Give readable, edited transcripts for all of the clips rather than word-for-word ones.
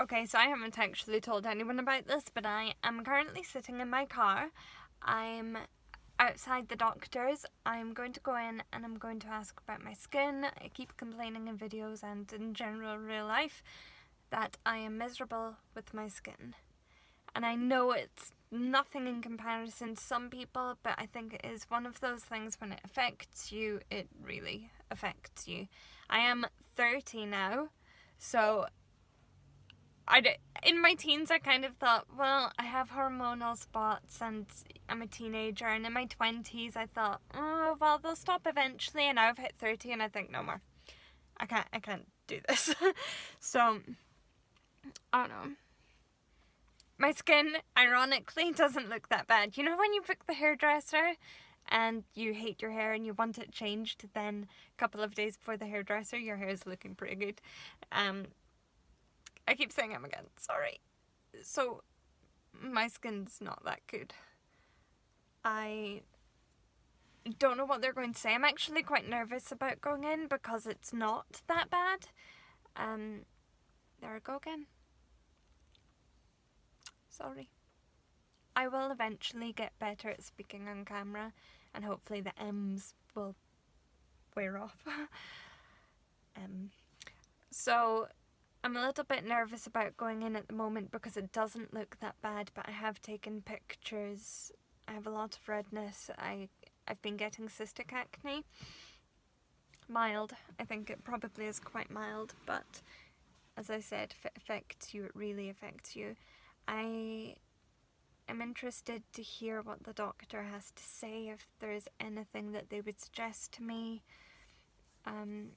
Okay, so I haven't actually told anyone about this, but I am currently sitting in my car. I'm outside the doctor's. I'm going to go in and I'm going to ask about my skin. I keep complaining in videos and in general real life that I am miserable with my skin. And I know it's nothing in comparison to some people, but I think it is one of those things when it affects you, it really affects you. I am 30 now, so in my teens I kind of thought, well, I have hormonal spots and I'm a teenager, and in my 20s I thought, oh, well, they'll stop eventually, and now I've hit 30 and I think, no more. I can't do this. So, I don't know. My skin, ironically, doesn't look that bad. You know when you pick the hairdresser and you hate your hair and you want it changed, then a couple of days before the hairdresser, your hair is looking pretty good. I keep saying again, sorry. So, my skin's not that good. I don't know what they're going to say. I'm actually quite nervous about going in because it's not that bad. There I go again. Sorry. I will eventually get better at speaking on camera, and hopefully the M's will wear off. So I'm a little bit nervous about going in at the moment because it doesn't look that bad, but I have taken pictures. I have a lot of redness. I've been getting cystic acne. Mild. I think it probably is quite mild, but as I said, if it affects you, it really affects you. I am interested to hear what the doctor has to say, if there is anything that they would suggest to me. I'm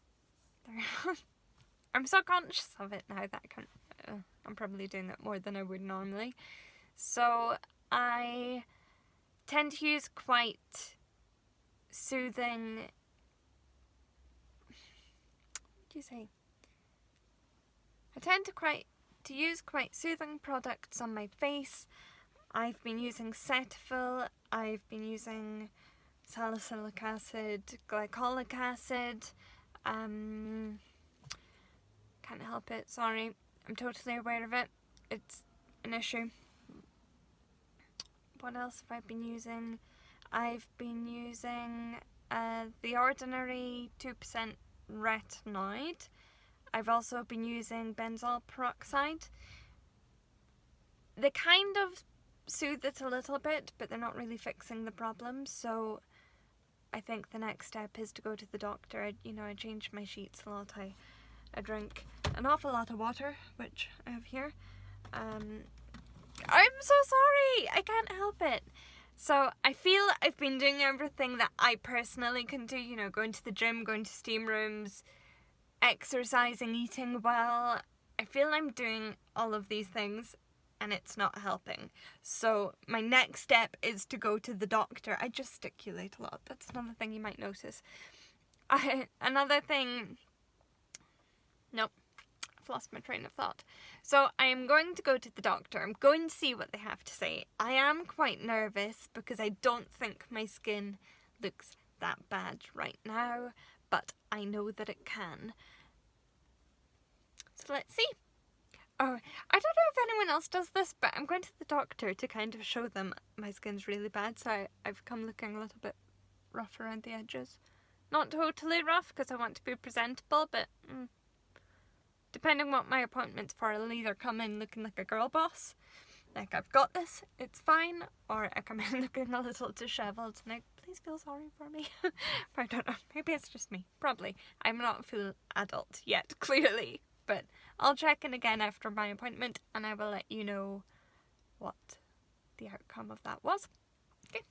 so conscious of it now that I'm probably doing it more than I would normally. So I tend to use quite soothing, what do you say? I tend to use quite soothing products on my face. I've been using Cetaphil, I've been using salicylic acid, glycolic acid. Can't help it, sorry. I'm totally aware of it. It's an issue. What else have I been using? I've been using the ordinary 2% retinoid. I've also been using benzoyl peroxide. They kind of soothe it a little bit, but they're not really fixing the problem, so I think the next step is to go to the doctor. I change my sheets a lot. I drink an awful lot of water, which I have here. I'm so sorry, I can't help it. So I feel I've been doing everything that I personally can do, going to the gym, going to steam rooms, exercising, eating well. I feel I'm doing all of these things and it's not helping. So my next step is to go to the doctor. I gesticulate a lot. That's another thing you might notice. Nope. I've lost my train of thought. So I am going to go to the doctor. I'm going to see what they have to say. I am quite nervous because I don't think my skin looks that bad right now, but I know that it can. So let's see. Oh, I don't know if anyone else does this, but I'm going to the doctor to kind of show them my skin's really bad, so I've come looking a little bit rough around the edges. Not totally rough because I want to be presentable, but depending what my appointment's for, I'll either come in looking like a girl boss, like I've got this, it's fine, or I come in looking a little dishevelled and please feel sorry for me. I don't know, maybe it's just me. Probably. I'm not a full adult yet, clearly, but I'll check in again after my appointment and I will let you know what the outcome of that was. Okay.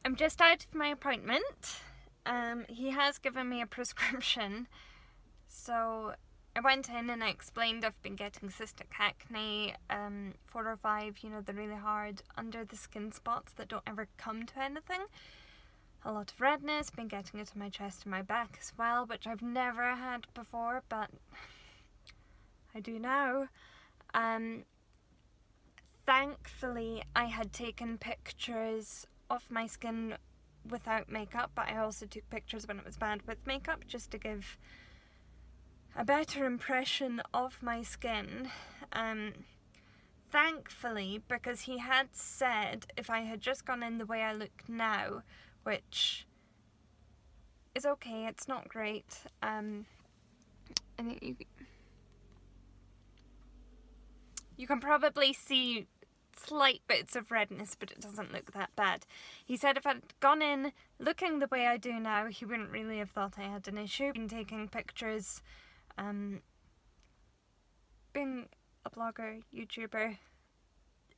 I'm just out of my appointment. He has given me a prescription, so I went in and I explained I've been getting cystic acne, 4 or 5, the really hard under the skin spots that don't ever come to anything. A lot of redness, been getting it on my chest and my back as well, which I've never had before, but I do now. Thankfully, I had taken pictures of my skin without makeup, but I also took pictures when it was bad with makeup, just to give a better impression of my skin. Thankfully, because he had said if I had just gone in the way I look now, which is okay, it's not great. I think you can probably see slight bits of redness, but it doesn't look that bad. He said if I'd gone in looking the way I do now, he wouldn't really have thought I had an issue. Been taking pictures, being a blogger, YouTuber,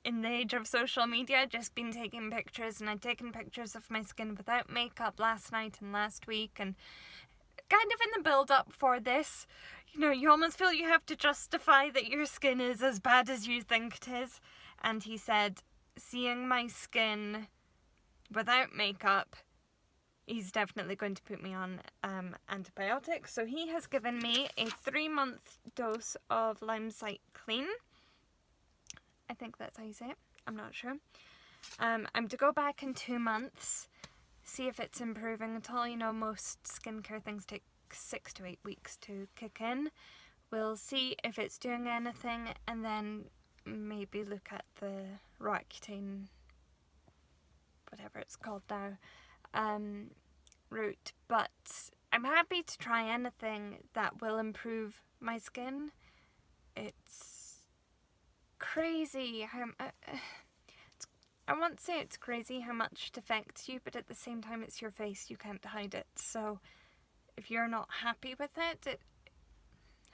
in the age of social media, just been taking pictures, and I'd taken pictures of my skin without makeup last night and last week, and kind of in the build up for this, you know, you almost feel you have to justify that your skin is as bad as you think it is. And he said, seeing my skin without makeup, he's definitely going to put me on antibiotics. So he has given me a 3-month dose of Lymecycline. I think that's how you say it. I'm not sure. I'm to go back in 2 months, see if it's improving at all. You know, most skincare things take 6 to 8 weeks to kick in. We'll see if it's doing anything, and then maybe look at the Roaccutane, whatever it's called now, route. But I'm happy to try anything that will improve my skin. It's crazy how I won't say it's crazy how much it affects you, but at the same time it's your face, you can't hide it. So if you're not happy with it, it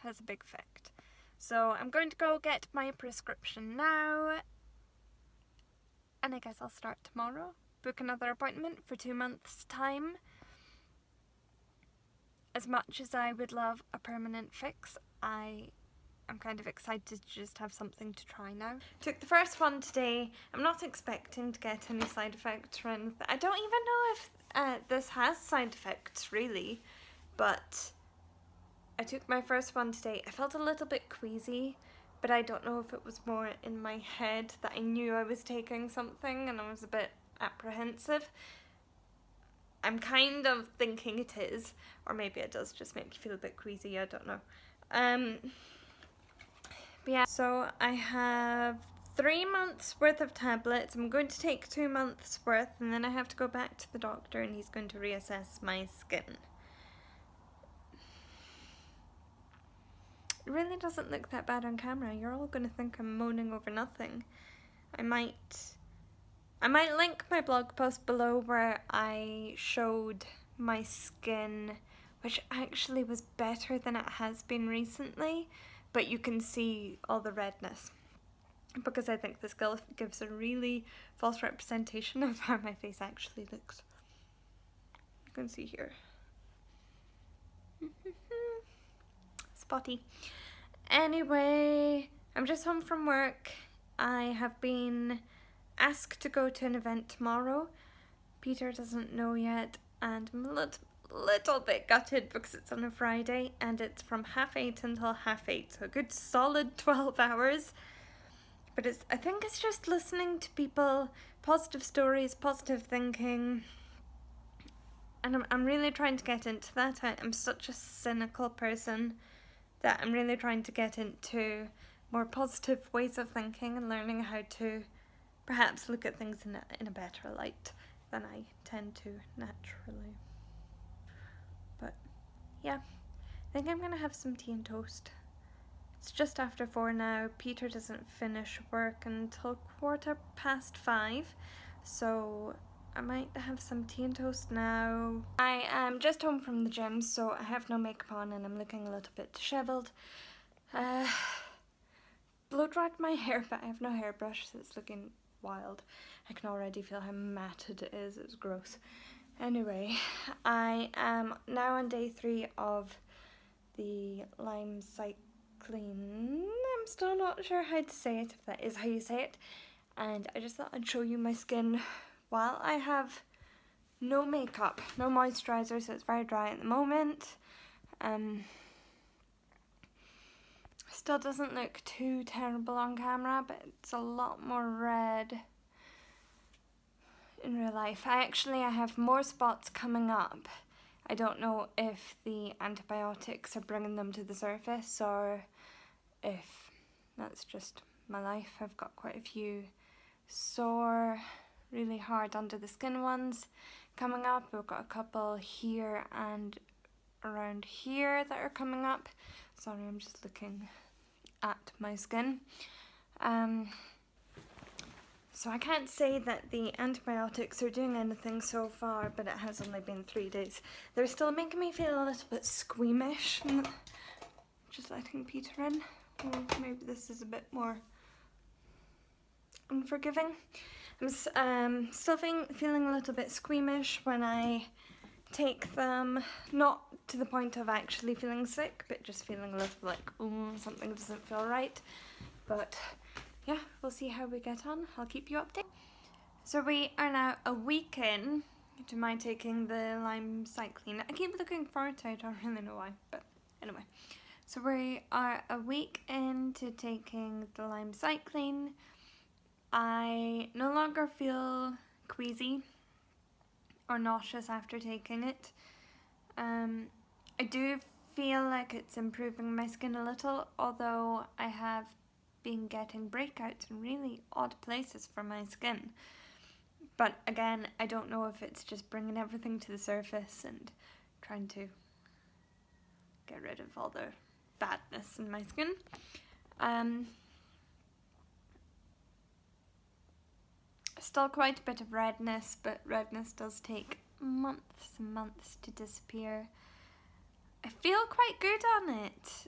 has a big effect. So I'm going to go get my prescription now, and I guess I'll start tomorrow. Book another appointment for 2 months' time. As much as I would love a permanent fix, I'm kind of excited to just have something to try now. Took the first one today. I'm not expecting to get any side effects or anything. I don't even know if this has side effects really, but I took my first one today. I felt a little bit queasy, but I don't know if it was more in my head that I knew I was taking something and I was a bit apprehensive. I'm kind of thinking it is, or maybe it does just make you feel a bit queasy, I don't know. But yeah, so I have 3 months worth of tablets. I'm going to take 2 months worth, and then I have to go back to the doctor and he's going to reassess my skin. It really doesn't look that bad on camera. You're all going to think I'm moaning over nothing. I might link my blog post below where I showed my skin, which actually was better than it has been recently, but you can see all the redness, because I think this gives a really false representation of how my face actually looks. You can see here. Spotty. Anyway, I'm just home from work. I have been asked to go to an event tomorrow. Peter doesn't know yet, and I'm a little bit gutted because it's on a Friday and it's from 8:30 until 8:30, so a good solid 12 hours. But I think it's just listening to people, positive stories, positive thinking, and I'm really trying to get into that. I'm such a cynical person that I'm really trying to get into more positive ways of thinking and learning how to perhaps look at things in a better light than I tend to naturally. But yeah, I think I'm gonna have some tea and toast. It's just after 4 now. Peter doesn't finish work until 5:15, so I might have some tea and toast now. I am just home from the gym, so I have no makeup on and I'm looking a little bit dishevelled. Blow dried my hair, but I have no hairbrush, so it's looking wild. I can already feel how matted it is. It's gross. Anyway, I am now on day 3 of the Lymecycline. I'm still not sure how to say it, if that is how you say it. And I just thought I'd show you my skin while I have no makeup, no moisturiser, so it's very dry at the moment. Still doesn't look too terrible on camera, but it's a lot more red in real life. I have more spots coming up. I don't know if the antibiotics are bringing them to the surface or if that's just my life. I've got quite a few sore, really hard under the skin ones coming up. We've got a couple here and around here that are coming up. Sorry, I'm just looking at my skin. So I can't say that the antibiotics are doing anything so far, but it has only been 3 days. They're still making me feel a little bit squeamish. Just letting Peter in. Or maybe this is a bit more unforgiving. I'm still feeling a little bit squeamish when I take them, not to the point of actually feeling sick, but just feeling a little like, oh, something doesn't feel right. But yeah, we'll see how we get on. I'll keep you updated. So we are now a week in to my taking the Lymecycline. I keep looking forward to it, I don't really know why, but anyway. So we are a week into taking the Lymecycline. I no longer feel queasy or nauseous after taking it. I do feel like it's improving my skin a little, although I have been getting breakouts in really odd places for my skin. But again, I don't know if it's just bringing everything to the surface and trying to get rid of all the badness in my skin. Still quite a bit of redness, but redness does take months and months to disappear. I feel quite good on it.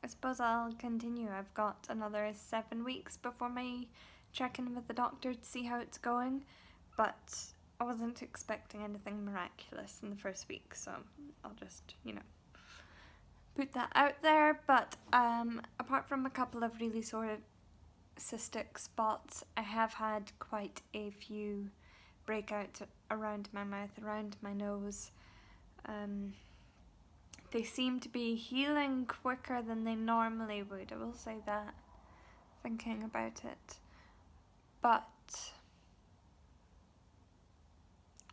I suppose I'll continue. I've got another 7 weeks before my check-in with the doctor to see how it's going, but I wasn't expecting anything miraculous in the first week, so I'll just, put that out there. But apart from a couple of really sort of cystic spots, I have had quite a few breakouts around my mouth, around my nose. They seem to be healing quicker than they normally would, I will say that, thinking about it. But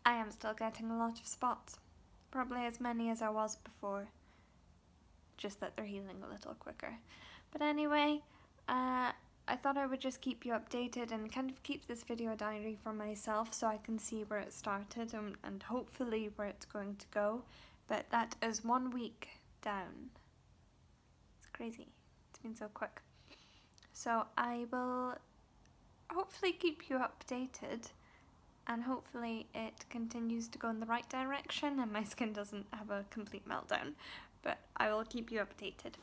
I am still getting a lot of spots, probably as many as I was before, just that they're healing a little quicker. But anyway, I thought I would just keep you updated and kind of keep this video diary for myself so I can see where it started and hopefully where it's going to go. But that is 1 week down. It's crazy. It's been so quick. So I will hopefully keep you updated and hopefully it continues to go in the right direction and my skin doesn't have a complete meltdown. But I will keep you updated.